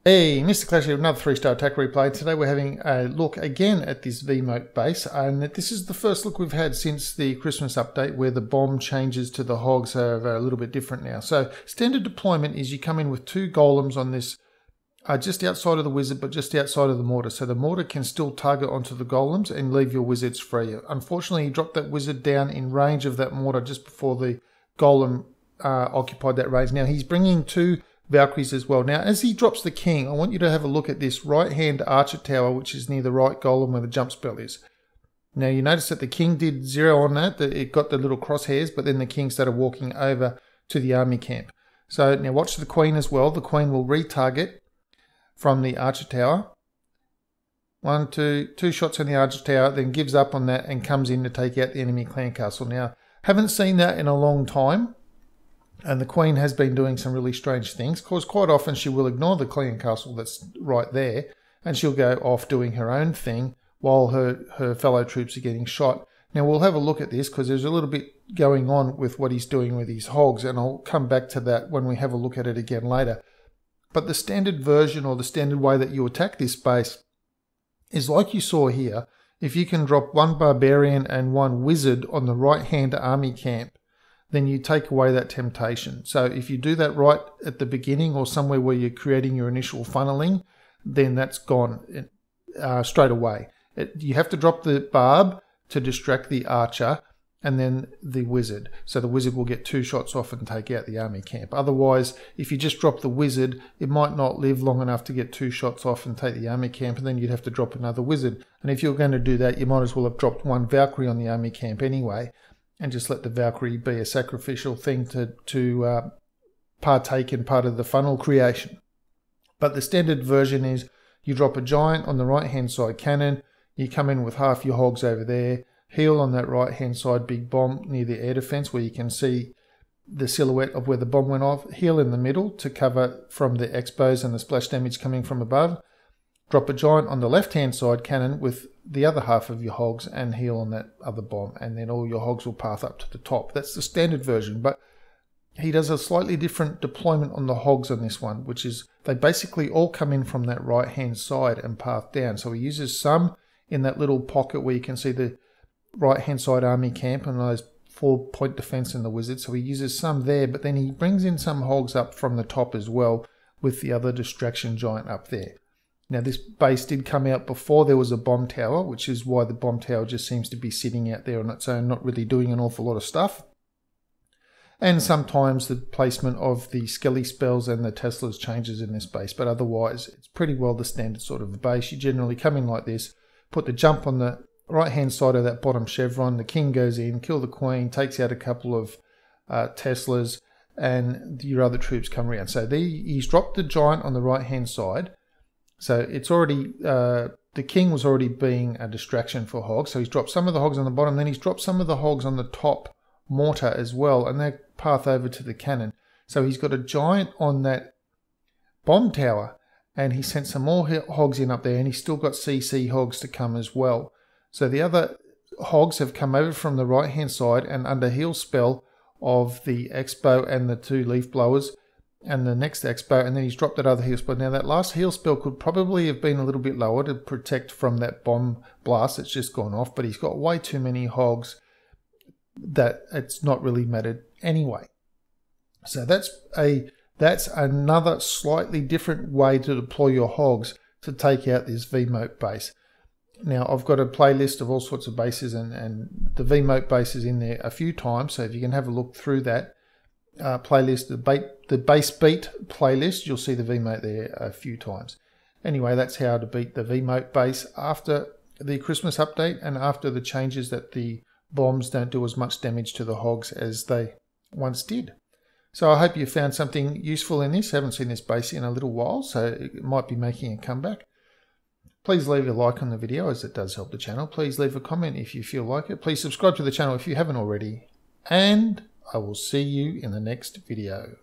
Hey, Mr. Clash here with another 3-star attack replay. Today we're having a look again at this MOAT base, and this is the first look we've had since the Christmas update where the bomb changes to the hogs are a little bit different now. So standard deployment is you come in with 2 golems on this, just outside of the wizard but just outside of the mortar. So the mortar can still target onto the golems and leave your wizards free. Unfortunately, you dropped that wizard down in range of that mortar just before the golem occupied that range. Now he's bringing 2 Valkyries as well. Now, as he drops the king, I want you to have a look at this right-hand archer tower, which is near the right golem where the jump spell is. Now, you notice that the king did 0 on that. It got the little crosshairs, but then the king started walking over to the army camp. So now watch the queen as well. The queen will retarget from the archer tower. 1, 2 shots on the archer tower, then gives up on that and comes in to take out the enemy clan castle. Now, haven't seen that in a long time. And the queen has been doing some really strange things, because quite often she will ignore the clan castle that's right there, and she'll go off doing her own thing while her fellow troops are getting shot. Now we'll have a look at this, because there's a little bit going on with what he's doing with his hogs, and I'll come back to that when we have a look at it again later. But the standard version, or the standard way that you attack this base, is like you saw here. If you can drop 1 barbarian and 1 wizard on the right-hand army camp, then you take away that temptation. So if you do that right at the beginning or somewhere where you're creating your initial funneling, then that's gone straight away. You have to drop the barb to distract the archer and then the wizard. So the wizard will get 2 shots off and take out the army camp. Otherwise, if you just drop the wizard, it might not live long enough to get 2 shots off and take the army camp, and then you'd have to drop another wizard. And if you're going to do that, you might as well have dropped 1 Valkyrie on the army camp anyway, and just let the Valkyrie be a sacrificial thing to partake in part of the funnel creation. But the standard version is you drop a giant on the right-hand side cannon, you come in with half your hogs over there, heal on that right-hand side big bomb near the air defense where you can see the silhouette of where the bomb went off, heal in the middle to cover from the expos and the splash damage coming from above, drop a giant on the left-hand side cannon with the other half of your hogs and heal on that other bomb, and then all your hogs will path up to the top. That's the standard version, but he does a slightly different deployment on the hogs on this one, which is they basically all come in from that right-hand side and path down. So he uses some in that little pocket where you can see the right-hand side army camp and those 4-point defense in the wizard. So he uses some there, but then he brings in some hogs up from the top as well with the other distraction giant up there. Now this base did come out before there was a bomb tower, which is why the bomb tower just seems to be sitting out there on its own, not really doing an awful lot of stuff. And sometimes the placement of the skelly spells and the Teslas changes in this base, but otherwise it's pretty well the standard sort of a base. You generally come in like this, put the jump on the right hand side of that bottom chevron, the king goes in, kill the queen, takes out a couple of Teslas, and your other troops come around. So he's dropped the giant on the right hand side. So it's already, the king was already being a distraction for hogs. So he's dropped some of the hogs on the bottom, then he's dropped some of the hogs on the top mortar as well, and they path over to the cannon. So he's got a giant on that bomb tower, and he sent some more hogs in up there, and he's still got CC hogs to come as well. So the other hogs have come over from the right hand side and under heal spell of the expo and the 2 leaf blowers and the next expo, and then he's dropped that other heal spell. Now that last heal spell could probably have been a little bit lower to protect from that bomb blast that's just gone off, but he's got way too many hogs that it's not really mattered anyway. So that's another slightly different way to deploy your hogs to take out this MOAT base. Now I've got a playlist of all sorts of bases, and the MOAT base is in there a few times, so if you can have a look through that playlist, the base beat playlist, you'll see the MOAT there a few times. Anyway, that's how to beat the MOAT base after the Christmas update and after the changes that the bombs don't do as much damage to the hogs as they once did. So I hope you found something useful in this. I haven't seen this base in a little while, so it might be making a comeback. Please leave a like on the video, as it does help the channel. Please leave a comment if you feel like it. Please subscribe to the channel if you haven't already. And I will see you in the next video.